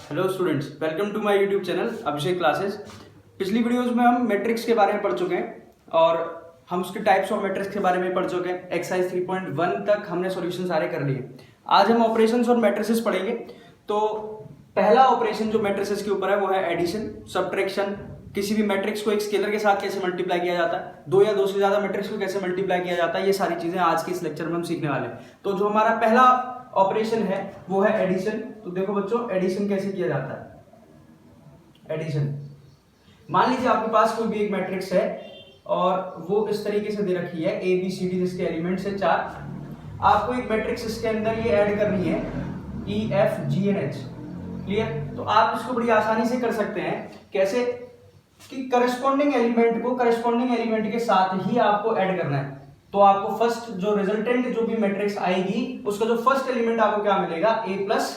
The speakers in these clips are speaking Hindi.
Hello students, welcome to my YouTube channel Abhishek classes. पिछली वीडियोस में हम मैट्रिक्स के बारे में पढ़ चुके हैं और हम उसके टाइप्स ऑफ मैट्रिक्स के बारे में पढ़ चुके हैं। एक्सरसाइज 3.1 तक हमने सॉल्यूशन सारे कर लिए। आज हम ऑपरेशंस और मैट्रिसेस पढ़ेंगे। तो पहला ऑपरेशन जो मैट्रिसेस के ऊपर है वो है एडिशन, सब्ट्रैक्शन। किसी भी मैट्रिक्स को एक स्केलर के साथ कैसे मल्टीप्लाई किया जाता है, दो या दो से ज्यादा मैट्रिक्स को कैसे मल्टीप्लाई किया जाता है, ये सारी चीजें आज के इस लेक्चर में हम सीखने वाले हैं। तो जो हमारा पहला ऑपरेशन है वो है एडिशन। तो देखो बच्चों, एडिशन कैसे किया जाता है। एडिशन, मान लीजिए आपके पास कोई भी एक मैट्रिक्स है और वो इस तरीके से दे रखी है ए बी सी डी, जिसके एलिमेंट्स है 4। आपको एक मैट्रिक्स इसके अंदर ये ऐड करनी है E F G N H. Clear? तो आप इसको बड़ी आसानी से कर सकते हैं। कैसे? कि करस्पॉन्डिंग एलिमेंट को करस्पॉन्डिंग एलिमेंट के साथ ही आपको ऐड करना है। तो आपको फर्स्ट जो रिजल्टेंट जो भी मैट्रिक्स आएगी उसका जो फर्स्ट एलिमेंट आपको क्या मिलेगा, ए प्लस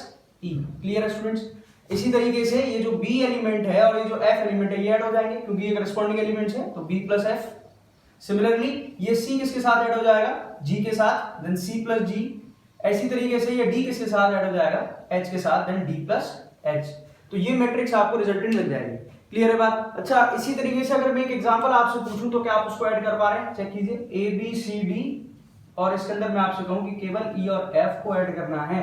ई। क्लियर है स्टूडेंट्स? इसी तरीके से ये जो बी एलिमेंट है और ये जो एफ एलिमेंट है ये ऐड हो जाएंगे क्योंकि ये करस्पॉन्डिंग एलिमेंट्स है, तो बी प्लस एफ। सिमिलरली ये सी किसके साथ ऐड हो जाएगा, जी के साथ, देन सी प्लस जी। ऐसी तरीके से ये डी किसके साथ ऐड हो जाएगा, एच के साथ, देन डी प्लस एच। तो ये मैट्रिक्स आपको रिजल्टेंट मिल जाएगी। क्लियर है बात? अच्छा, इसी तरीके से अगर मैं एक एग्जांपल आपसे पूछूं तो क्या आप उसको ऐड कर पा रहे हैं? चेक कीजिए, ए बी सी डी और इसके अंदर मैं आपसे कहूं कि केवल ई और एफ को ऐड करना है,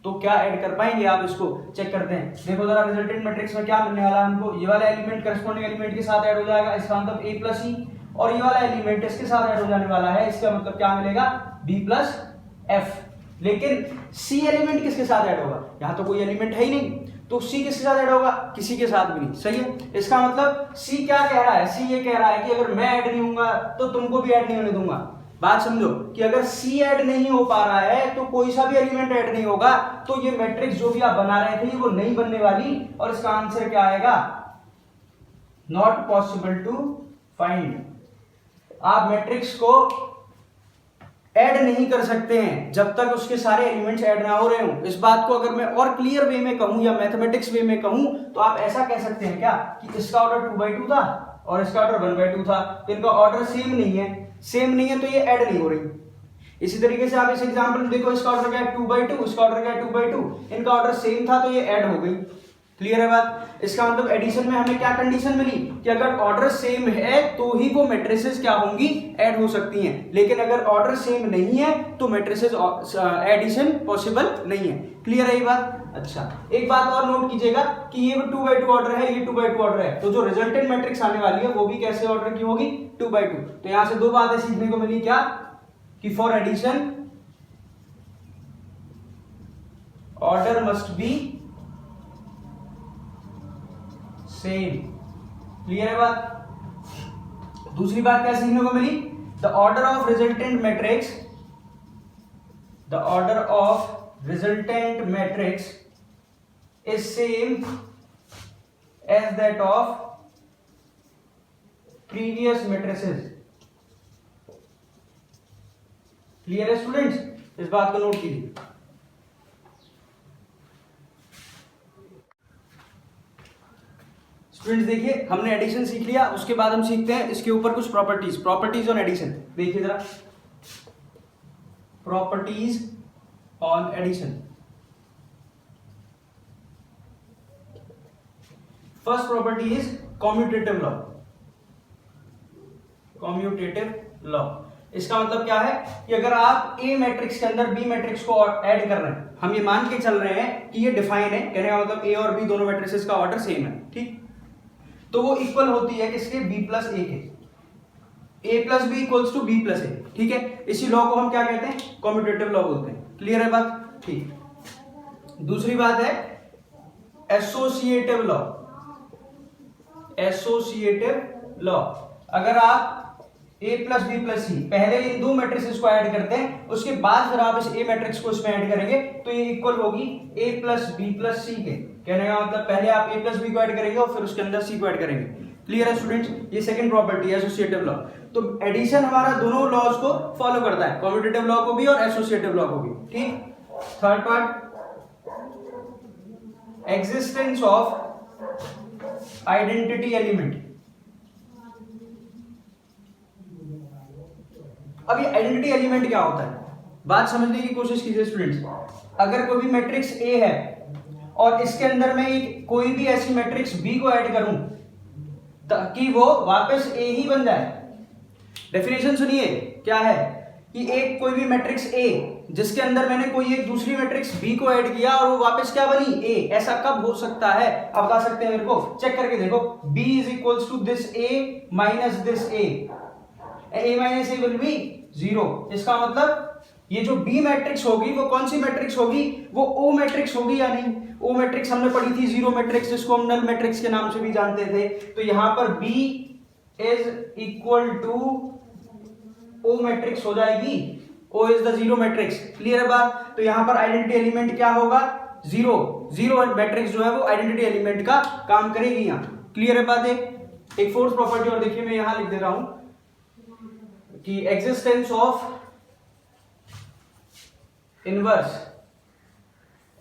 तो क्या ऐड कर पाएंगे आप? इसको चेक करते हैं। देखो जरा रिजल्टेंट मैट्रिक्स में क्या मिलने वाला है हमको। ये वाला एलिमेंट करस्पॉन्डिंग एलिमेंट के साथ ऐड हो जाएगा, इसका मतलब ए प्लस ई, और ये वाला एलिमेंट इसके साथ ऐड हो जाने वाला है, इसका मतलब क्या मिलेगा, बी प्लस एफ। लेकिन सी एलिमेंट किसके साथ ऐड होगा? यहां तो कोई एलिमेंट है ही नहीं, तो सी किसके साथ ऐड होगा? किसी के साथ भी नहीं। सही है? इसका मतलब सी क्या कह रहा है? सी ये कह रहा है कि अगर मैं ऐड नहीं होऊंगा तो तुमको भी ऐड नहीं होने दूंगा। बात समझो कि अगर सी ऐड नहीं हो पा रहा है तो कोई सा भी एलिमेंट ऐड नहीं होगा, तो ये मैट्रिक्स जो भी आप बना रहे थे वो नहीं बनने वाली, और इसका आंसर क्या आएगा, नॉट पॉसिबल टू फाइंड। आप मैट्रिक्स को ऐड नहीं कर सकते हैं जब तक उसके सारे एलिमेंट्स ऐड ना हो रहे हो। इस बात को अगर मैं और क्लियर वे में कहूं या मैथमेटिक्स वे में कहूं तो आप ऐसा कह सकते हैं क्या कि इसका ऑर्डर 2/2 था और इसका ऑर्डर 1/2 था, तो इनका ऑर्डर सेम नहीं है। सेम नहीं है तो ये ऐड नहीं हो रही। इसी तरीके से आप इस एग्जांपल देखो, इसका ऑर्डर क्या है 2/2, इसका ऑर्डर क्या है 2/2, इनका ऑर्डर सेम था तो ये ऐड हो गई। क्लियर है बात? इसका मतलब एडिशन में हमें क्या कंडीशन मिली कि अगर ऑर्डर सेम है तो ही वो मैट्रिसेस क्या होंगी, ऐड हो सकती हैं। लेकिन अगर ऑर्डर सेम नहीं है तो मैट्रिसेस एडिशन पॉसिबल नहीं है। क्लियर है ये बात? अच्छा, एक बात और नोट कीजिएगा कि ये 2/2 ऑर्डर है, ये 2/2 ऑर्डर है, तो जो रिजल्टेंट मैट्रिक्स आने वाली है वो भी कैसे ऑर्डर की होगी, 2/2। तो यहां से दो बातें सीखने को मिली, क्या कि for addition order must be same. Clear है बात? दूसरी बात क्या सीखने को मिली, the order of resultant matrix, the order of resultant matrix is same as that of previous matrices. Clear है स्टूडेंट्स? इस बात को नोट कीजिए। स्टूडेंट्स देखिए, हमने एडिशन सीख लिया, उसके बाद हम सीखते हैं इसके ऊपर कुछ प्रॉपर्टीज ऑन एडिशन। देखिए जरा, properties on addition. First property is commutative law. Commutative law, इसका मतलब क्या है कि अगर आप ए मैट्रिक्स के अंदर बी मैट्रिक्स को ऐड कर रहे हैं, हम ये मान के चल रहे हैं कि ये डिफाइन है, कहने का मतलब ए और बी दोनों मैट्रिसेस का ऑर्डर सेम है, ठीक, तो वो इक्वल होती है किसके, बी प्लस ए के। A plus B equals to B plus A, ठीक है। इसी लॉ को हम क्या कहते हैं, कॉम्यूटेटिव लॉ बोलते हैं। क्लियर है बात? ठीक। दूसरी बात है एसोसिएटिव लॉ। एसोसिएटिव लॉ, अगर आप ए प्लस बी प्लस सी पहले इन दो मैट्रिसेस को ऐड करते हैं, उसके बाद फिर आप इस ए मैट्रिक्स को इसमें ऐड करेंगे तो ये इक्वल होगी ए प्लस बी प्लस सी के। कहने का मतलब पहले आप ए प्लस बी को ऐड करेंगे और फिर उसके अंदर सी को ऐड करेंगे। क्लियर है स्टूडेंट्स? ये सेकंड प्रॉपर्टी है एसोसिएटिव लॉ। तो एडिशन हमारा दोनों लॉज को फॉलो करता है, कॉम्यूटेटिव लॉ को भी और एसोसिएटिव लॉ को भी, ठीक। Third part, existence of identity element. अब ये आइडेंटिटी एलिमेंट क्या होता है, बात समझने की कोशिश कीजिए स्टूडेंट्स। अगर कोई भी मैट्रिक्स ए है और इसके अंदर मैं कोई भी ऐसी मैट्रिक्स बी को ऐड करूं ताकि वो वापस ए ही बन जाए। डेफिनेशन सुनिए क्या है कि एक कोई भी मैट्रिक्स ए जिसके अंदर मैंने कोई एक दूसरी मैट्रिक्स बी को ऐड किया और वो वापस क्या बनी ए, ऐसा कब हो सकता है? आप बता सकते हैं मेरे को? चेक करके देखो, b is equals to this A minus this A minus A will be 0। इसका मतलब ये जो बी मैट्रिक्स होगी वो कौन सी मैट्रिक्स होगी? वो ओ मैट्रिक्स होगी या नहीं? ओ मैट्रिक्स हमने पढ़ी थी, जीरो मैट्रिक्स, जिसको हम नल मैट्रिक्स के नाम से भी जानते थे। तो यहां पर b is equal to O matrix हो जाएगी, O is the zero matrix. Clear है बात? तो यहां पर आइडेंटिटी एलिमेंट क्या होगा? जीरो। जीरो मैट्रिक्स जो है वो आइडेंटिटी एलिमेंट का काम करेगी यहां। क्लियर है बात? एक फोर्थ प्रॉपर्टी और देखिए, मैं यहां लिख दे रहा हूं कि existence of inverse,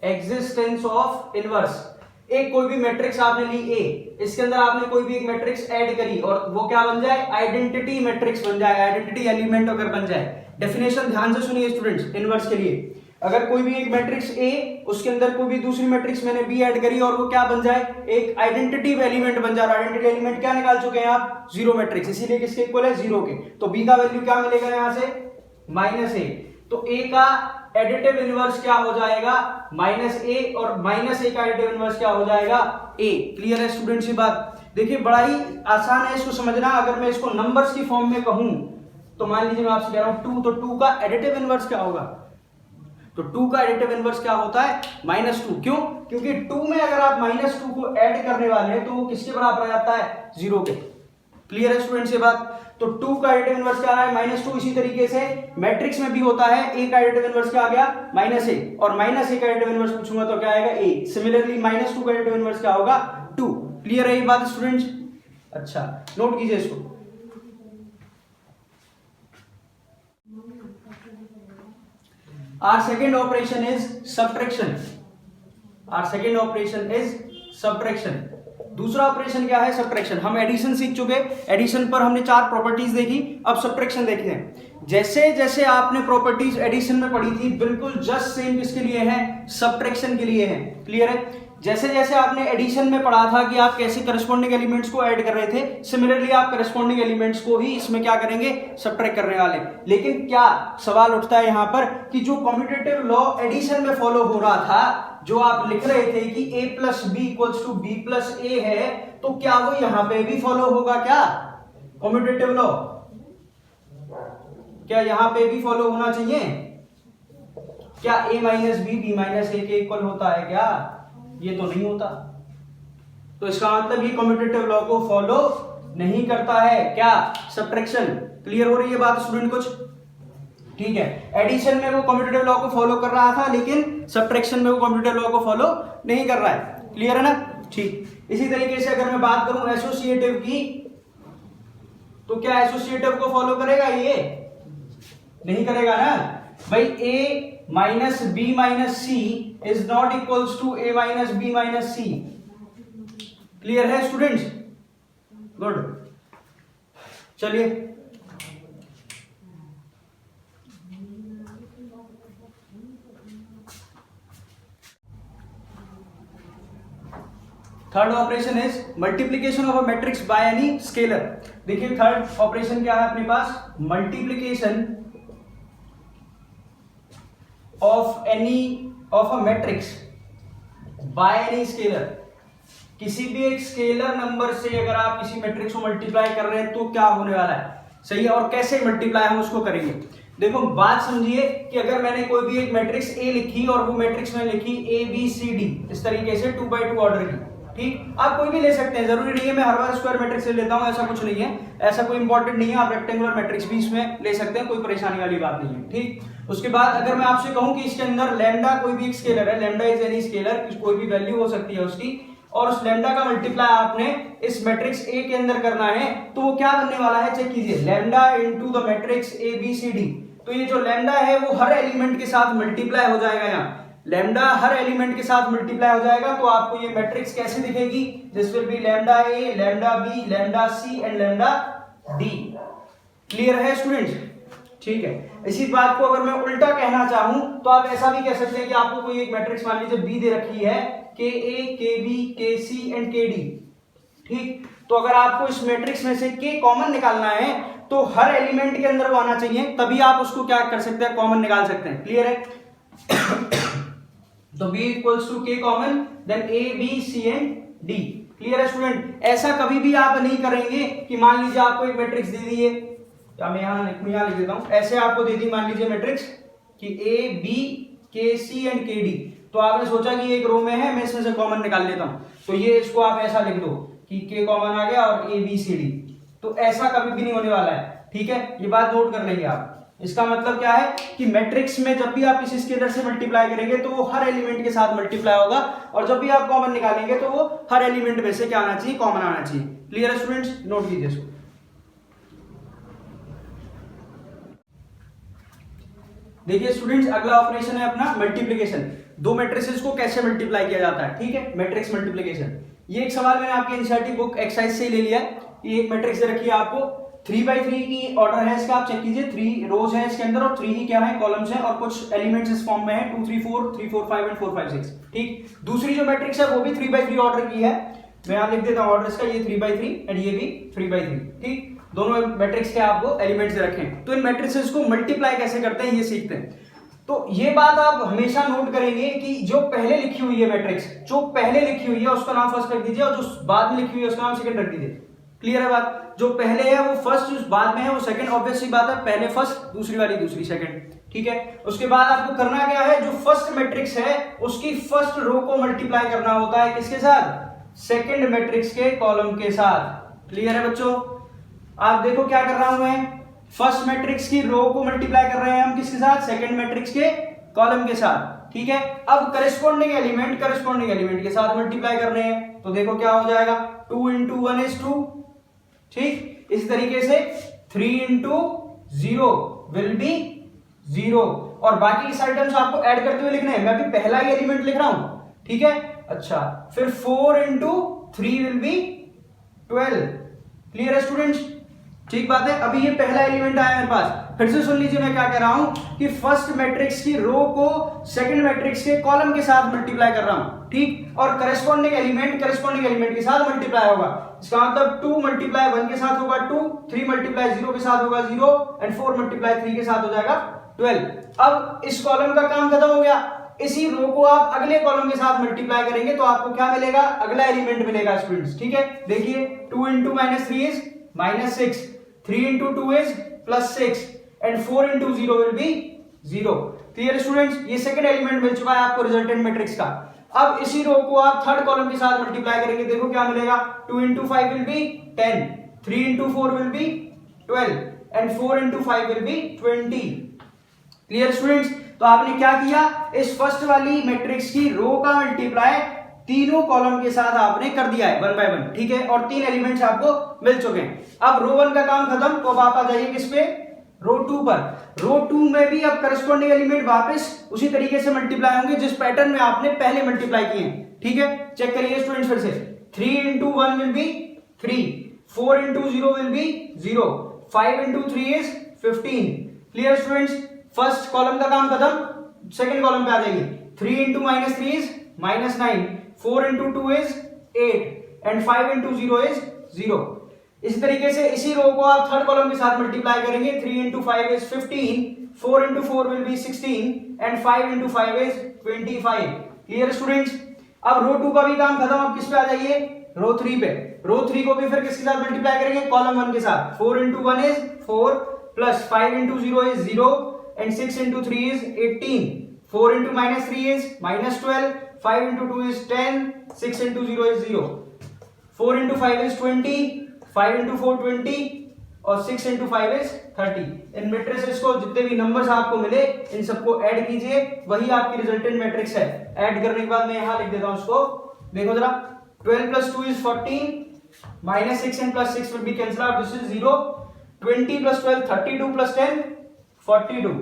existence of inverse. एक कोई भी मैट्रिक्स आपने ली ए, इसके अंदर आपने कोई भी एक मैट्रिक्स ऐड करी और वो क्या बन जाए? आइडेंटिटी मैट्रिक्स बन जाए, आइडेंटिटी एलिमेंट अगर बन जाए। डेफिनेशन ध्यान से सुनिए स्टूडेंट्स, इनवर्स के लिए। अगर कोई भी एक मैट्रिक्स ए, उसके अंदर कोई भी दूसरी मैट्रिक्स मैंने बी ऐड करी और वो क्या बन जाए? एक आइडेंटिटी एलिमेंट बन जाए। आइडेंटिटी एलिमेंट क्या निकाल चुके हैं आप? जीरो मैट्रिक्स, इसीलिए किसके इक्वल है? जीरो के। तो बी का वैल्यू क्या मिलेगा यहां से? माइनस ए। तो ए का एडिटिव इनवर्स क्या हो जाएगा? माइनस ए, और माइनस ए का एडिटिव इनवर्स क्या हो जाएगा? ए। क्लियर है स्टूडेंट्स ये बात? देखिए बड़ा ही आसान है इसको समझना। अगर मैं इसको नंबर्स की फॉर्म में कहूं तो मान लीजिए मैं आपसे कह रहा हूं 2, तो 2 का एडिटिव इनवर्स क्या होगा? तो 2 का एडिटिव इनवर्स क्या होता है? -2। क्यों? क्योंकि 2 में अगर आप -2 को ऐड करने वाले हैं तो वो किसके बराबर आ जाता है? 0 के। क्लियर है स्टूडेंट्स ये बात? तो 2 का एडिटिव इनवर्स क्या आ रहा है? -2। इसी तरीके से मैट्रिक्स में भी होता है, a का एडिटिव इनवर्स क्या आ गया? -a, और -a का एडिटिव इनवर्स पूछूंगा तो क्या आएगा? a। सिमिलरली -2 का एडिटिव इनवर्स क्या होगा? 2। क्लियर है ये बात स्टूडेंट्स? अच्छा, नोट कीजिए इसको। Our second operation is subtraction. Our second operation is subtraction. दूसरा ऑपरेशन क्या है? सब्ट्रैक्शन। हम एडिशन सीख चुके, एडिशन पर हमने 4 प्रॉपर्टीज देखी, अब सब्ट्रैक्शन देखते हैं। जैसे जैसे आपने प्रॉपर्टीज एडिशन में पढ़ी थी, बिल्कुल जस्ट सेम किसके लिए है? सब्ट्रैक्शन के लिए है। क्लियर है? जैसे जैसे आपने एडिशन में पढ़ा था कि आप कैसे करस्पॉन्डिंग एलिमेंट्स को ऐड कर रहे थे, सिमिलरली आप करस्पॉन्डिंग एलिमेंट्स को ही इसमें क्या करेंगे? सब्ट्रैक्ट करने वाले। लेकिन क्या सवाल उठता है यहां पर कि जो कम्यूटेटिव लॉ एडिशन में फॉलो हो रहा था, जो आप लिख रहे थे कि a plus B equals to B plus A है, तो क्या वो यहां पे भी फॉलो होगा? क्या कम्यूटेटिव लॉ क्या यहां पे भी फॉलो होना चाहिए? क्या a माइनस बी माइनस ए के इक्वल होता है क्या? ये तो नहीं होता। तो इसका मतलब ये कम्यूटेटिव लॉ को फॉलो नहीं करता है। क्या? सब्ट्रैक्शन। क्लियर हो रही है बात स्टूडेंट कुछ? ठीक है, एडिशन में वो कम्यूटेटिव लॉ को फॉलो कर रहा था, लेकिन सब्ट्रैक्शन में वो कम्यूटेटिव लॉ को फॉलो नहीं कर रहा है। क्लियर है ना? ठीक। इसी तरीके से अगर मैं बात करूं एसोसिएटिव की, तो क्या एसोसिएटिव को फॉलो करेगा? ये नहीं करेगा ना भाई। a minus B minus C is not equals to a minus B minus C. Clear है स्टूडेंट्स? गुड। चलिए third operation is multiplication of a matrix by any scalar. देखिए थर्ड ऑपरेशन क्या है अपने पास? Multiplication of a matrix by any scalar. किसी भी एक स्केलर नंबर से अगर आप किसी मैट्रिक्स को मल्टीप्लाई कर रहे हैं तो क्या होने वाला है? सही है। और कैसे मल्टीप्लाई हम उसको करेंगे? देखो बात समझिए कि अगर मैंने कोई भी एक मैट्रिक्स ए लिखी और वो मैट्रिक्स में लिखी ए बी सी डी, इस तरीके से 2x2 ऑर्डर की। ठीक, आप कोई भी ले सकते हैं, जरूरी नहीं है मैं हर बार स्क्वायर मैट्रिक्स ले लेता हूं, ऐसा कुछ नहीं है, ऐसा कोई इंपॉर्टेंट नहीं है। आप रेक्टेंगुलर मैट्रिक्स भी इसमें ले सकते हैं, कोई परेशानी वाली बात नहीं है। ठीक, उसके बाद अगर मैं आपसे कहूं कि इसके अंदर लैम्डा कोई भी एक स्केलर है, लैम्डा इज एनी स्केलर, कोई भी वैल्यू हो सकती है उसकी, और उस लैम्डा का मल्टीप्लाई आपने इस मैट्रिक्स ए के अंदर करना है, तो वो क्या बनने वाला है? चेक कीजिए, lambda into the matrix A B C D. तो ये जो लैम्डा है वो हर एलिमेंट के साथ मल्टीप्लाई हो जाएगा। यहाँ लैम्डा हर एलिमेंट के साथ मल्टीप्लाई हो जाएगा, तो आपको ये मैट्रिक्स कैसे दिखेगी? This will be lambda A, lambda B, lambda C and lambda D. Clear है स्टूडेंट्स? ठीक है। इसी बात को अगर मैं उल्टा कहना चाहूं तो आप ऐसा भी कह सकते हैं कि आपको कोई एक मैट्रिक्स मान लीजिए बी दे रखी है, के ए, के बी, के सी एंड के डी। ठीक, तो अगर आपको इस मैट्रिक्स में से के कॉमन निकालना है तो हर एलिमेंट के अंदर वो आना चाहिए, तभी आप उसको क्या कर सकते हैं, कॉमन निकाल सकते हैं। क्लियर है? तो b equals to K common, then A B C and D. Clear है स्टूडेंट? ऐसा कभी भी आप नहीं करेंगे कि मान लीजिए आपको एक मैट्रिक्स दे दी है, या मैं यहाँ लिख देता हूं, ऐसे आपको दे दी मान लीजिए मैट्रिक्स कि ए बी के सी एंड के डी, तो आपने सोचा कि एक रो में है, मैं इसमें से कॉमन निकाल लेता हूं, तो ये इसको आप ऐसा लिख दो कि के कॉमन आ गया और ए बी सी डी। तो ऐसा कभी भी नहीं होने वाला है। ठीक है, ये बात नोट कर लेंगे आप। इसका मतलब क्या है कि मैट्रिक्स में जब भी आप इस स्केलर से मल्टीप्लाई करेंगे तो वो हर एलिमेंट के साथ मल्टीप्लाई होगा, और जब भी आप कॉमन निकालेंगे तो वो हर एलिमेंट में से क्या आना चाहिए, कॉमन आना चाहिए। क्लियर है स्टूडेंट्स? नोट कीजिए इसको। देखिए स्टूडेंट्स, अगला ऑपरेशन है अपना मल्टीप्लिकेशन। दो मैट्रिसेस को कैसे मल्टीप्लाई किया जाता है, ठीक है, मैट्रिक्स मल्टीप्लिकेशन। ये एक सवाल मैंने आपकी एनसीईआरटी बुक एक्सरसाइज से ले लिया है। ये एक मैट्रिक्स दे रखी है आपको, 3x3 की ऑर्डर है इसका, आप चेक कीजिए, 3 रोज है इसके अंदर और 3 ही क्या है, कॉलम्स हैं, और कुछ एलिमेंट्स इस फॉर्म में है, 2 3 4 3 4 5 एंड 4 5 6। ठीक, दूसरी जो मैट्रिक्स है वो भी 3x3 ऑर्डर की है, मैं यहां लिख देता हूं ऑर्डर इसका, ये 3x3 एंड ये भी 3x3। ठीक, दोनों मैट्रिक्स के आपको एलिमेंट्स दे रखे हैं। तो इन मैट्रिक्सेस को मल्टीप्लाई कैसे करते हैं ये सीखते हैं। तो ये बात आप हमेशा नोट करेंगे कि जो पहले लिखी हुई है मैट्रिक्स, जो पहले लिखी हुई है उसका नाम फर्स्ट रख दीजिए, और जो बाद में लिखी हुई है उसका नाम सेकंड रख दीजिए। क्लियर है बात? जो पहले है वो फर्स्ट, जो बाद में है वो सेकंड। ऑब्वियस सी बात है, पहले फर्स्ट, दूसरी वाली दूसरी सेकंड। ठीक है, उसके बाद आपको करना क्या है, जो फर्स्ट मैट्रिक्स है उसकी फर्स्ट रो को मल्टीप्लाई करना होता है, किसके साथ, सेकंड मैट्रिक्स के कॉलम के साथ। क्लियर है बच्चों? आप देखो क्या कर रहा हूं मैं, फर्स्ट मैट्रिक्स की रो को मल्टीप्लाई कर रहे हैं हम किसके साथ, सेकंड मैट्रिक्स के कॉलम के साथ। ठीक है, अब करस्पॉन्डिंग एलिमेंट के साथ मल्टीप्लाई कर रहे हैं, तो देखो क्या हो जाएगा, 2 into 1 is 2। ठीक, इस तरीके से 3 into 0 will be 0, और बाकी इस आइटम्स आपको ऐड करते हुए लिखने हैं, मैं अभी पहला ही एलिमेंट लिख रहा हूं। ठीक है, अच्छा, फिर 4 into 3 will be 12। क्लियर है स्टूडेंट्स? ठीक बात है। अभी ये पहला एलिमेंट आया मेरे पास, फिर से सुन लीजिए मैं क्या कह रहा हूं कि फर्स्ट मैट्रिक्स की रो को सेकंड मैट्रिक्स के कॉलम के साथ मल्टीप्लाई कर रहा हूं। ठीक, और करस्पॉन्डिंग एलिमेंट के साथ मल्टीप्लाई होगा। इसका मतलब 2 मल्टीप्लाई 1 के साथ होगा 2, 3 मल्टीप्लाई 0 के साथ होगा 0, एंड 4 मल्टीप्लाई 3 के साथ हो जाएगा 12। अब इस कॉलम का काम खत्म हो गया, इसी रो को आप अगले कॉलम के साथ मल्टीप्लाई करेंगे तो आपको क्या मिलेगा, अगला एलिमेंट मिलेगा स्टूडेंट्स। ठीक है, देखिए 2 into -3 is -6, 3 into 2 is +6, and 4 into 0 will be 0। Clear students? ये सेकंड एलिमेंट मिल चुका है आपको रिजल्टेंट मैट्रिक्स का। अब इसी रो को आप थर्ड कॉलम के साथ मल्टीप्लाई करेंगे, देखो क्या मिलेगा, 2 into 5 will be 10, 3 into 4 will be 12, and 4 into 5 will be 20। Clear students? तो आपने क्या किया, इस फर्स्ट वाली मैट्रिक्स की रो का मल्टीप्लाई तीनों कॉलम के साथ आपने कर दिया है 1 by 1। ठीक है, और 3 एलिमेंट्स आपको मिल चुके हैं। अब रो 1 का काम खत्म, तो अब आप आ जाइए किस पे, रो 2 पर। रो 2 में भी अब करस्पॉन्डिंग एलिमेंट वापस उसी तरीके से मल्टीप्लाई होंगे जिस पैटर्न में आपने पहले मल्टीप्लाई किए। ठीक है, चेक करिए स्टूडेंट्स फिर से, 3 into 1 will be 3, 4 into 0 will be 0, 5 into 3 is 15। Clear students? First column का काम खत्म, सेकंड कॉलम पे आ जाइए, 3 into -3 is -9, 4 into 2 is 8, and 5 into 0 is 0। इसी तरीके से इसी रो को आप थर्ड कॉलम के साथ मल्टीप्लाई करेंगे, 3 into 5 is 15, 4 into 4 will be 16, and 5 into 5 is 25। Clear students? अब रो 2 का भी काम खत्म, अब किस पे आ जाइए, रो 3 पे। रो 3 को भी फिर किसके साथ मल्टीप्लाई करेंगे, कॉलम 1 के साथ, 4 into 1 is 4, plus 5 into 0 is 0, and 6 into 3 is 18, 4 into -3 is -12, 5 into 2 is 10, 6 into 0 is 0, 4 into 5 is 20, 5 into 4 20, और 6 into 5 is 30। इन मैट्रिसेस को जितने भी नंबर्स आपको मिले इन सबको ऐड कीजिए, वही आपकी रिजल्टेंट मैट्रिक्स है। ऐड करने के बाद मैं यहां लिख देता हूं उसको, देखो जरा, 12 plus 2 is 14, -6 and +6 will be cancelled out, this is 0, 20 plus 12 32 plus 10 42,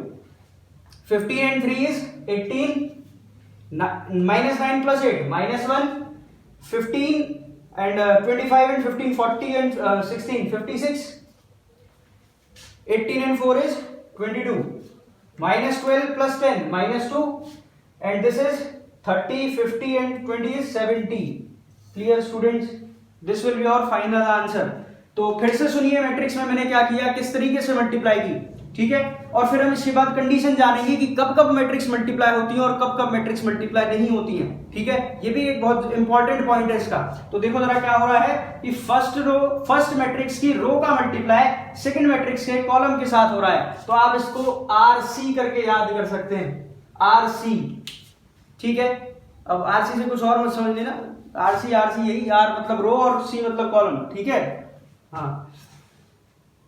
15 and 3 is 18, -9 plus 8 -1, 15 and 25 and 15 40 and 16 56, 18 and 4 is 22, -12 + 10 -2, and this is 30, 50 and 20 is 70. Clear students? This will be your final answer. तो फिर से सुनिए मैट्रिक्स में मैंने क्या किया, किस तरीके से मल्टीप्लाई की, ठीक है। और फिर हम इसके बाद कंडीशन जानेंगे कि कब कब मैट्रिक्स मल्टीप्लाई होती है और कब कब मैट्रिक्स मल्टीप्लाई नहीं होती है, ठीक है। ये भी एक बहुत इंपॉर्टेंट पॉइंट है इसका। तो देखो जरा क्या हो रहा है कि फर्स्ट मैट्रिक्स की रो का मल्टीप्लाई सेकंड मैट्रिक्स के कॉलम के साथ हो रहा है। तो आप इसको आरसी करके याद कर सकते हैं, आरसी, ठीक है। अब आरसी से कुछ और मत समझ लेना, आरसी यही, आर मतलब रो और सी मतलब कॉलम, ठीक है। हाँ,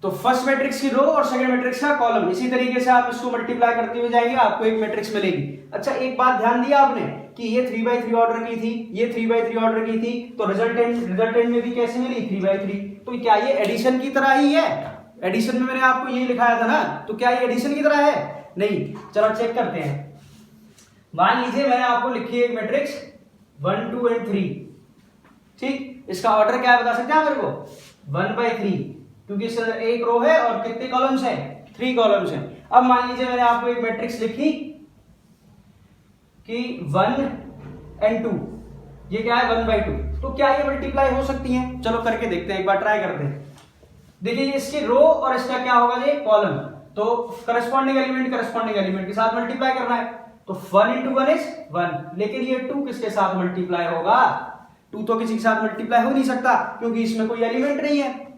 तो फर्स्ट मैट्रिक्स की रो और सेकंड मैट्रिक्स का कॉलम, इसी तरीके से आप इसको मल्टीप्लाई करते हुए जाएंगे, आपको एक मैट्रिक्स मिलेगी। अच्छा, एक बात ध्यान दिया आपने कि ये 3/3 ऑर्डर की थी, ये 3/3 ऑर्डर की थी, तो रिजल्टेंट में भी कैसे मिली 3/3। तो क्या ये एडिशन की तरह ही है? एडिशन में मैंने आपको ये लिखाया था ना, तो क्या ये एडिशन की तरह है? नहीं। चलो चेक करते हैं। मान लीजिए मैंने आपको लिखी है एक मैट्रिक्स 1, 2 और 3, ठीक। इसका ऑर्डर क्या है बता सकते हैं मेरे को? 1/3, क्योंकि इसके अंदर एक रो है और कितने कॉलम्स हैं? 3 कॉलम्स हैं। अब मान लीजिए मैंने आपको एक मैट्रिक्स लिखी कि 1 और 2, ये क्या है 1/2, तो क्या ये मल्टीप्लाई हो सकती हैं? चलो करके देखते हैं, एक बार ट्राई करते हैं। देखिए इसकी रो और इसका क्या होगा, ये कॉलम, तो करस्पॉन्डिंग एलिमेंट के साथ मल्टीप्लाई करना है। तो 1 × 1 इज 1, लेकिन ये 2 किसके साथ मल्टीप्लाई होगा? 2 तो किसी के साथ मल्टीप्लाई हो नहीं सकता, क्योंकि इसमें कोई एलिमेंट नहीं है।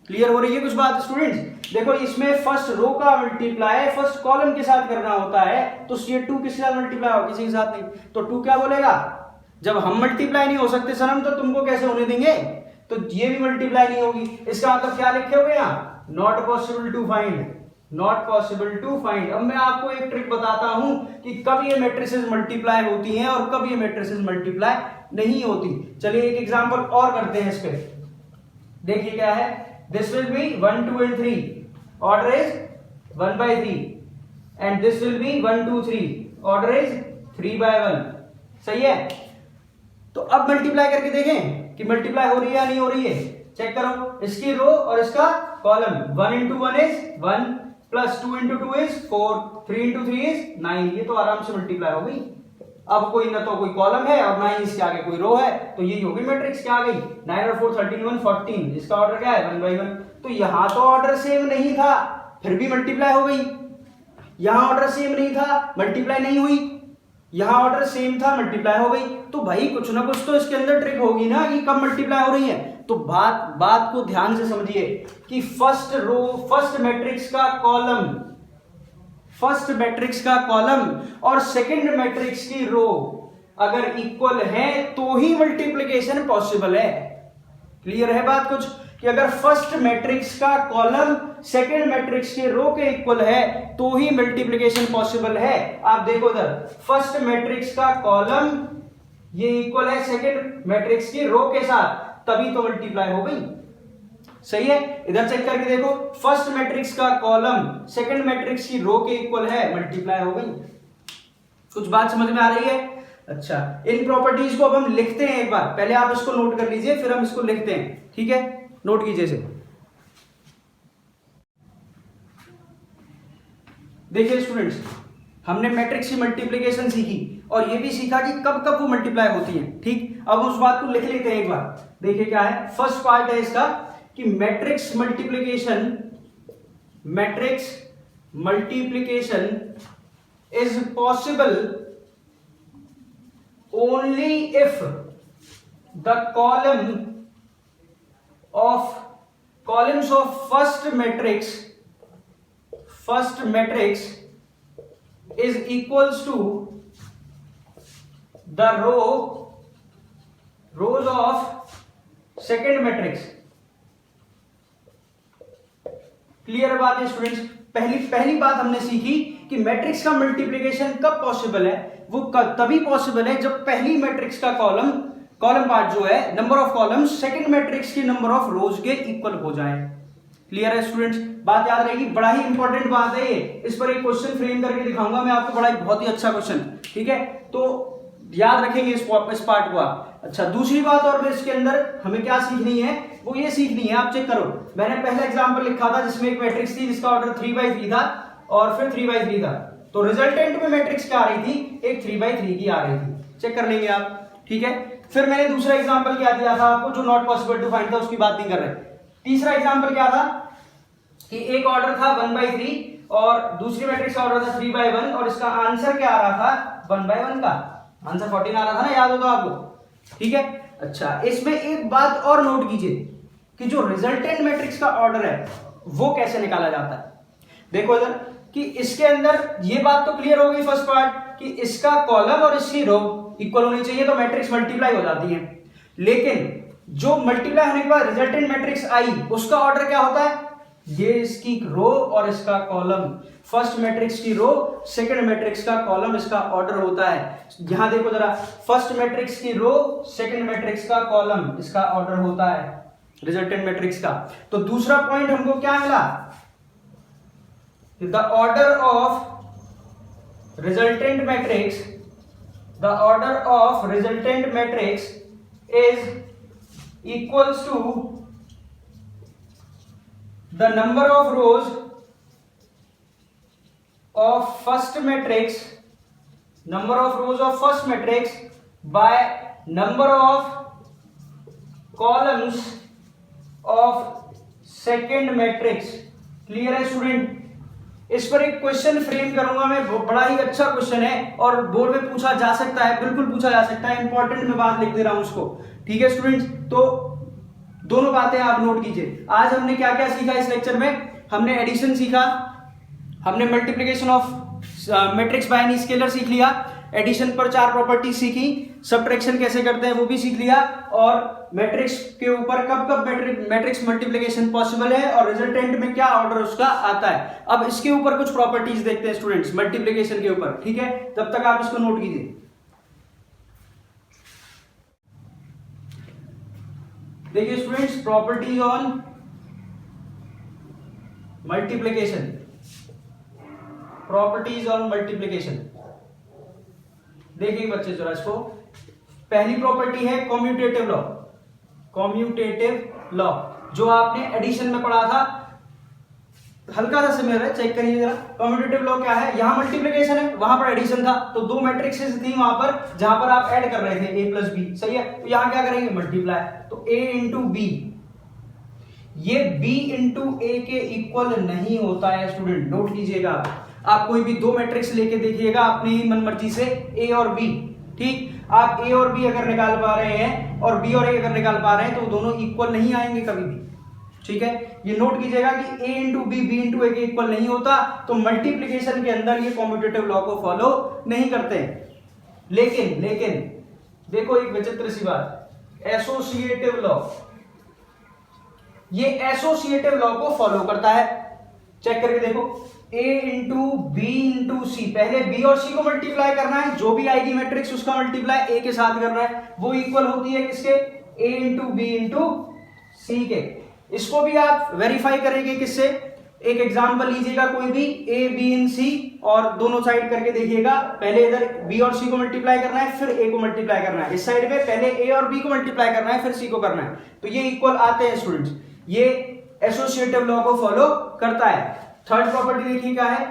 क्लियर हो रही है कुछ बात स्टूडेंट्स? देखो इसमें फर्स्ट रो का मल्टीप्लाई फर्स्ट कॉलम के साथ करना होता है, तो ये 2 किसके साथ मल्टीप्लाई होगा? किसी के साथ नहीं। तो 2 क्या बोलेगा? जब हम मल्टीप्लाई नहीं हो सकते सनम, तो तुमको कैसे होने देंगे? तो ये भी मल्टीप्लाई नहीं होगी। इसका मतलब क्या लिखे हुए यहाँ? Not possible to find, not possible to find. अब मैं आपको एक ट्रिक बताता हूं कि कब ये मैट्रिसेस मल्टीप्लाई होती हैं और कब ये मैट्रिसेस मल्टीप्लाई नहीं होती। चलिए एक एग्जांपल और करते हैं इस पे। देखिए क्या है, this will B 1, 2 and 3, order is 1/3, and this will B 1, 2, 3, order is 3/1। सही है। तो अब मल्टीप्लाई करके देखें कि मल्टीप्लाई हो रही है या नहीं हो रही है। चेक करो, इसकी रो और इसका column, 1 × 1 is 1, plus 2 × 2 is 4, 3 × 3 is 9। ये तो आराम से मल्टीप्लाई हो गई। अब कोई ना तो कोई कॉलम है और ना ही इसके आगे कोई रो है, तो ये होगी मैट्रिक्स क्या आ गई? 9 और 4 13, 1 14। इसका ऑर्डर क्या है? 1/1। तो यहां तो ऑर्डर सेम नहीं था, फिर भी मल्टीप्लाई हो गई। यहां ऑर्डर सेम नहीं था, मल्टीप्लाई नहीं हुई। यहां ऑर्डर सेम था, मल्टीप्लाई हो गई। तो भाई कुछ ना कुछ तो इसके अंदर ट्रिक होगी ना कि कब मल्टीप्लाई हो रही है। तो बात को ध्यान से समझिए कि फर्स्ट मैट्रिक्स का कॉलम और सेकंड मैट्रिक्स की रो अगर इक्वल है तो ही मल्टीप्लिकेशन पॉसिबल है। क्लियर है बात कुछ? कि अगर फर्स्ट मैट्रिक्स का कॉलम सेकंड मैट्रिक्स के रो के इक्वल है तो ही मल्टीप्लिकेशन पॉसिबल है। आप देखो इधर, फर्स्ट मैट्रिक्स का कॉलम ये इक्वल है सेकंड मैट्रिक्स की रो के साथ, तभी तो मल्टीप्लाई हो गई। सही है। इधर चेक करके देखो, फर्स्ट मैट्रिक्स का कॉलम सेकंड मैट्रिक्स की रो के इक्वल है, मल्टीप्लाई हो गई। कुछ बात समझ में आ रही है? अच्छा, इन प्रॉपर्टीज को अब हम लिखते हैं एक बार। पहले आप इसको नोट कर लीजिए, फिर हम इसको लिखते हैं, ठीक है। नोट कीजिए इसे। देखिए स्टूडेंट्स, हमने मैट्रिक्स की मल्टीप्लिकेशन सीखी और ये भी सीखा कि कब कब वो मल्टीप्लाई होती है, ठीक। अब उस बात को लिख लेते हैं एक बार। देखिए क्या है, फर्स्ट पार्ट है इसका कि matrix multiplication is possible only if the columns of first matrix is equals to the rows of second matrix। Clear बात है स्टूडेंट्स? पहली बात हमने सीखी कि मैट्रिक्स का मल्टीप्लिकेशन कब पॉसिबल है। वो तभी पॉसिबल है जब पहली मैट्रिक्स का कॉलम पार्ट जो है, number of columns second matrix की नंबर ऑफ रोज के इक्वल हो जाए। क्लियर है स्टूडेंट्स? बात याद रहेगी, बड़ा ही इंपॉर्टेंट बात है ये। इस पर एक क्वेश्चन फ्रेम करके दिखाऊंगा मैं आपको, बहुत ही अच्छा क्वेश्चन, ठीक है। तो याद रखेंगे इस पार्ट को आप। अच्छा, दूसरी बात और इसके अंदर हमें क्या सीखनी है, वो ये सीखनी है, आप चेक करो। मैंने पहला एग्जांपल लिखा था जिसमें एक मैट्रिक्स थी जिसका ऑर्डर 3/3 था और फिर 3/3 था। तो रिजल्टेंट में मैट्रिक्स क्या आ रही थी, एक 3/3 की आ रही थी। चेक कर लेंगे आप, ठीक है। फिर मैंने दूसरा एग्जांपल क्या दिया था आपको, जो नॉट पॉसिबल टू फाइंड था, उसकी बात नहीं कर रहे। तीसरा एग्जांपल क्या था कि एक ऑर्डर था 1/3 और दूसरी मैट्रिक्स का ऑर्डर था 3/1 और इसका आंसर क्या आ रहा था 1/1 का आंसर 14 आ रहा था ना, याद होगा आपको, ठीक है। अच्छा, इसमें एक बात और नोट कीजिए कि जो रिजल्टेंट मैट्रिक्स का ऑर्डर है वो कैसे निकाला जाता है। देखो इधर कि इसके अंदर ये बात तो क्लियर हो गई फर्स्ट पार्ट कि इसका कॉलम और इसकी रो इक्वल होनी चाहिए तो मैट्रिक्स मल्टीप्लाई हो जाती है। लेकिन जो मल्टीप्लाई होने के बाद रिजल्टेंट मैट्रिक्स आई उसका ऑर्डर क्या होता है, ये इसकी रो और इसका कॉलम, फर्स्ट मैट्रिक्स की रो सेकंड मैट्रिक्स का कॉलम, इसका ऑर्डर होता है। यहां देखो जरा, फर्स्ट मैट्रिक्स की रो सेकंड मैट्रिक्स का कॉलम, इसका ऑर्डर होता है रिजल्टेंट मैट्रिक्स का। तो दूसरा पॉइंट हमको क्या मिला, the order of resultant matrix, the order of resultant matrix is equals to the number of rows of first matrix, number of rows of first matrix by number of columns of second matrix। Clear है स्टूडेंट? इस पर एक क्वेश्चन फ्रेम करूंगा मैं, बड़ा ही अच्छा क्वेश्चन है और बोर्ड में पूछा जा सकता है, बिल्कुल पूछा जा सकता है, इंपॉर्टेंट में बात लिख दे रहा हूं उसको, ठीक है स्टूडेंट्स। तो दोनों बातें आप नोट कीजिए। आज हमने क्या क्या सीखा इस लेक्चर में, हमने एडिशन सीखा, हमने multiplication of matrix by any scalar सीख लिया, एडिशन पर 4 प्रॉपर्टी सीखी, सब्ट्रैक्शन कैसे करते हैं वो भी सीख लिया, और मैट्रिक्स के ऊपर कब कब मैट्रिक्स मल्टीप्लिकेशन पॉसिबल है और रिजल्टेंट में क्या ऑर्डर उसका आता है। अब इसके ऊपर कुछ प्रॉपर्टीज देखते हैं स्टूडेंट्स, मल्टीप्लिकेशन के ऊपर, ठीक है। तब तक आप इसको नोट कीजिए। देखिए students, properties on multiplication, properties on multiplication. देखिए बच्चे जरा इसको, पहली प्रॉपर्टी है कॉम्यूटेटिव लॉ, कॉम्यूटेटिव लॉ जो आपने एडिशन में पढ़ा था, हल्का सा सिमिलर है, चेक करिए जरा। कॉम्यूटेटिव लॉ क्या है, यहां मल्टीप्लिकेशन है, वहां पर एडिशन था, तो दो मैट्रिक्सेस थी वहां पर जहां पर आप ऐड कर रहे थे a प्लस बी, सही है। तो यहां क्या करेंगे, मल्टीप्लाई, तो a इंटू बी, ये b इंटू a के इक्वल नहीं होता है स्टूडेंट, नोट कीजिएगा। आप कोई भी दो मैट्रिक्स लेके देखिएगा अपनी ही मनमर्जी से, a और b, ठीक, आप a और b अगर निकाल पा रहे हैं और b और a अगर निकाल पा रहे हैं तो दोनों इक्वल नहीं आएंगे कभी भी, ठीक है। ये नोट कीजिएगा कि a into B, B into A के इक्वल नहीं होता, तो मल्टीप्लिकेशन के अंदर ये कॉम्यूटेटिव लॉ को फॉलो नहीं करते हैं। लेकिन देखो एक विचित्र सी बात, एसोसिएटिव लॉ, ये एसोसिएटिव लॉ को फॉलो करता है। चेक करके देखो, a इंटू बी इंटू सी, पहले b और c को मल्टीप्लाई करना है, जो भी आएगी मैट्रिक्स उसका मल्टीप्लाई a के साथ करना है, वो इक्वल होती है किसके, a इंटू बी इंटू सी के। इसको भी आप वेरीफाई करेंगे किससे, एक एग्जांपल लीजिएगा कोई भी, a b इन c और दोनों साइड करके देखिएगा, पहले इधर b और c को मल्टीप्लाई करना है, फिर a को मल्टीप्लाई करना है, इस साइड पे पहले a और b को मल्टीप्लाई करना है, फिर c को करना है, तो ये इक्वल आते हैं स्टूडेंट्स, ये एसोसिएटिव लॉ को फॉलो करता है। थर्ड प्रॉपर्टी देखिए क्या है,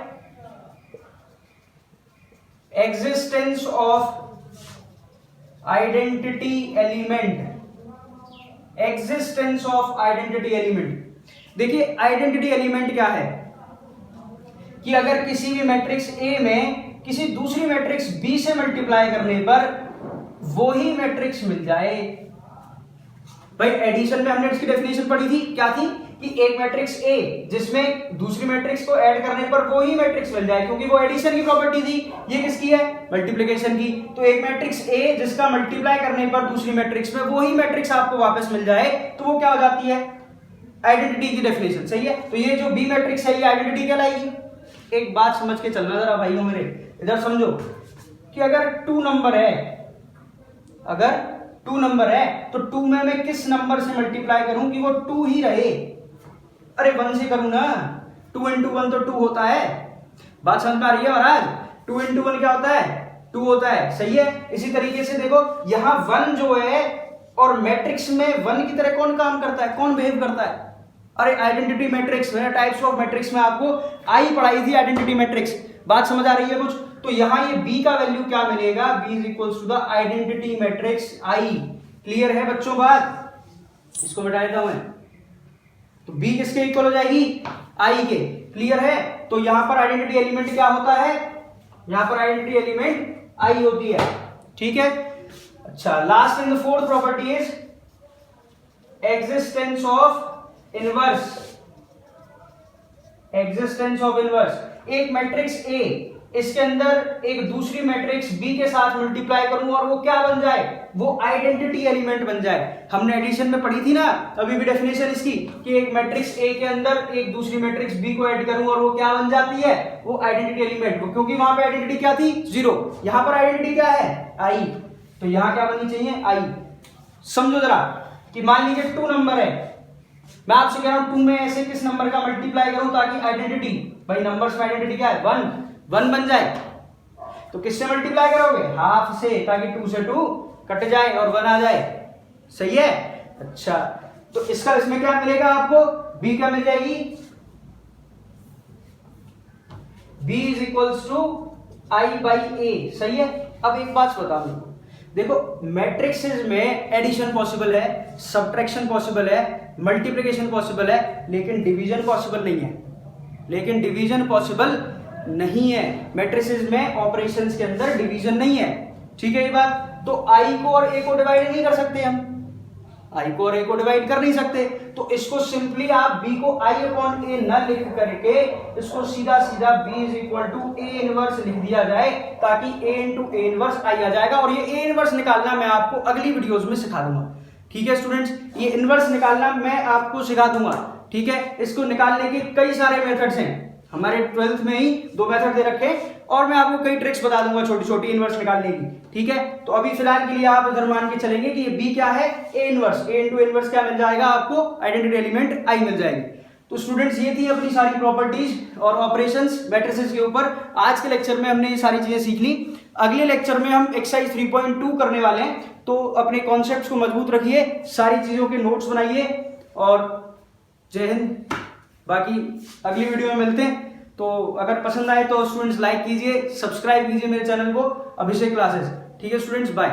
existence of identity element, existence of identity element. देखिए आइडेंटिटी एलिमेंट क्या है कि अगर किसी भी मैट्रिक्स A में किसी दूसरी मैट्रिक्स B से मल्टीप्लाई करने पर वो ही मैट्रिक्स मिल जाए। भाई एडिशन में हमने इसकी डेफिनेशन पढ़ी थी, क्या थी कि एक मैट्रिक्स A जिसमें दूसरी मैट्रिक्स को ऐड करने पर वो ही मैट्रिक्स मिल जाए, क्योंकि वो एडिशन की प्रॉपर्टी थी, ये किसकी है, मल्टीप्लिकेशन की। तो एक मैट्रिक्स A जिसका मल्टीप्लाई करने पर दूसरी मैट्रिक्स में वो ही मैट्रिक्स आपको वापस मिल जाए, तो वो क्या हो जाती है, आइडेंटिटी की डेफिनेशन, सही है। तो ये जो B मैट्रिक्स है ये आइडेंटिटी कहलाएगी। एक बात समझ के चलना जरा भाइयों मेरे, इधर समझो कि अगर 2 नंबर है, अगर 2 नंबर है तो 2 में मैं किस नंबर से मल्टीप्लाई करूं कि वो 2 ही रहे, अरे 1 से करूं ना, 2 इंटू 1 तो 2 होता है, बात समझ में आ रही है महाराज, 2 इंटू 1 क्या होता है, 2 होता है, सही है। इसी तरीके से देखो यहां 1 जो है और मैट्रिक्स में 1 की तरह कौन काम करता है, कौन बिहेव करता है, अरे आइडेंटिटी मैट्रिक्स, मैंने टाइप्स ऑफ मैट्रिक्स में आपको आई पढ़ाई थी, आइडेंटिटी मैट्रिक्स। बात समझ आ रही है कुछ? तो यहाँ ये बी का वैल्यू क्या मिलेगा, B is equals to the identity matrix I. Clear है बच्चों बात? इसको मिटा देता हूं मैं। तो बी किसके इक्वल हो जाएगी, आई के। क्लियर है? तो यहां पर आइडेंटिटी एलिमेंट क्या होता है, यहां पर आइडेंटिटी एलिमेंट आई होती है। ठीक है, अच्छा last and the fourth property is existence of inverse. Existence of inverse, एक मैट्रिक्स ए, इसके अंदर एक दूसरी मैट्रिक्स बी के साथ मल्टीप्लाई करूं और वो क्या बन जाए, वो आइडेंटिटी एलिमेंट बन जाए। हमने एडिशन में पढ़ी थी ना अभी भी डेफिनेशन इसकी, कि एक मैट्रिक्स ए के अंदर एक दूसरी मैट्रिक्स बी को ऐड करूं और वो क्या बन जाती है, वो आइडेंटिटी एलिमेंट। क्योंकि वहां पे आइडेंटिटी क्या थी, 0, यहां पर आइडेंटिटी क्या है, आई। तो यहां क्या बननी चाहिए, आई। समझो जरा कि मान लीजिए 2 नंबर है, मैं आपसे कह रहा हूं 2 में ऐसे किस नंबर का मल्टीप्लाई करूं ताकि आइडेंटिटी, भाई नंबर्स में आइडेंटिटी क्या है, 1 बन जाए। तो किससे मल्टीप्लाई करोगे, हाफ से, ताकि 2 से 2 कट जाए और 1 आ जाए। सही है? अच्छा, तो इसका इसमें क्या मिलेगा आपको, b क्या मिल जाएगी, b is equals to I by A. सही है? अब एक बात बता दूं, देखो मैट्रिक्सेस में एडिशन पॉसिबल है, सब्ट्रैक्शन पॉसिबल है, मल्टीप्लिकेशन पॉसिबल है, लेकिन डिवीजन पॉसिबल नहीं है। लेकिन डिवीजन पॉसिबल नहीं है मैट्रिसेस में, ऑपरेशंस के अंदर डिवीजन नहीं है। ठीक है ये बात? तो आई को और ए को डिवाइड नहीं कर सकते हम, आई को और ए को डिवाइड कर नहीं सकते। तो इसको सिंपली आप बी को आई अपॉन ए न लिख करके इसको सीधा सीधा B is equal to A inverse लिख दिया जाए, ताकि ए इंटू ए इनवर्स आई आ जाएगा। और ये ए इनवर्स निकालना मैं आपको अगली वीडियोज में सिखा दूंगा। ठीक है स्टूडेंट्स, ये इनवर्स निकालना मैं आपको सिखा दूंगा। ठीक है, इसको निकालने के कई सारे मेथड्स हैं, हमारे 12th में ही 2 मेथड दे रखे हैं, और मैं आपको कई ट्रिक्स बता दूंगा छोटी छोटी इनवर्स निकालने की। ठीक है, तो अभी फिलहाल के लिए आप इधर मान के चलेंगे कि ये बी क्या है, A inverse. A into inverse क्या मिल जाएगा आपको, आइडेंटिटी एलिमेंट आई मिल जाएगी। तो स्टूडेंट्स ये थी अपनी सारी प्रॉपर्टीज और ऑपरेशंस मैट्रिसेस के ऊपर। आज के लेक्चर में हमने ये सारी चीजें सीख ली। अगले लेक्चर में हम एक्सरसाइज 3.2 करने वाले हैं, तो अपने कॉन्सेप्ट्स को मजबूत रखिए, सारी चीजों के नोट्स बनाइए, और जय हिंद। बाकी अगली वीडियो में मिलते हैं। तो अगर पसंद आए तो स्टूडेंट्स लाइक कीजिए, सब्सक्राइब कीजिए मेरे चैनल को, अभिषेक क्लासेस। ठीक है स्टूडेंट्स, बाय।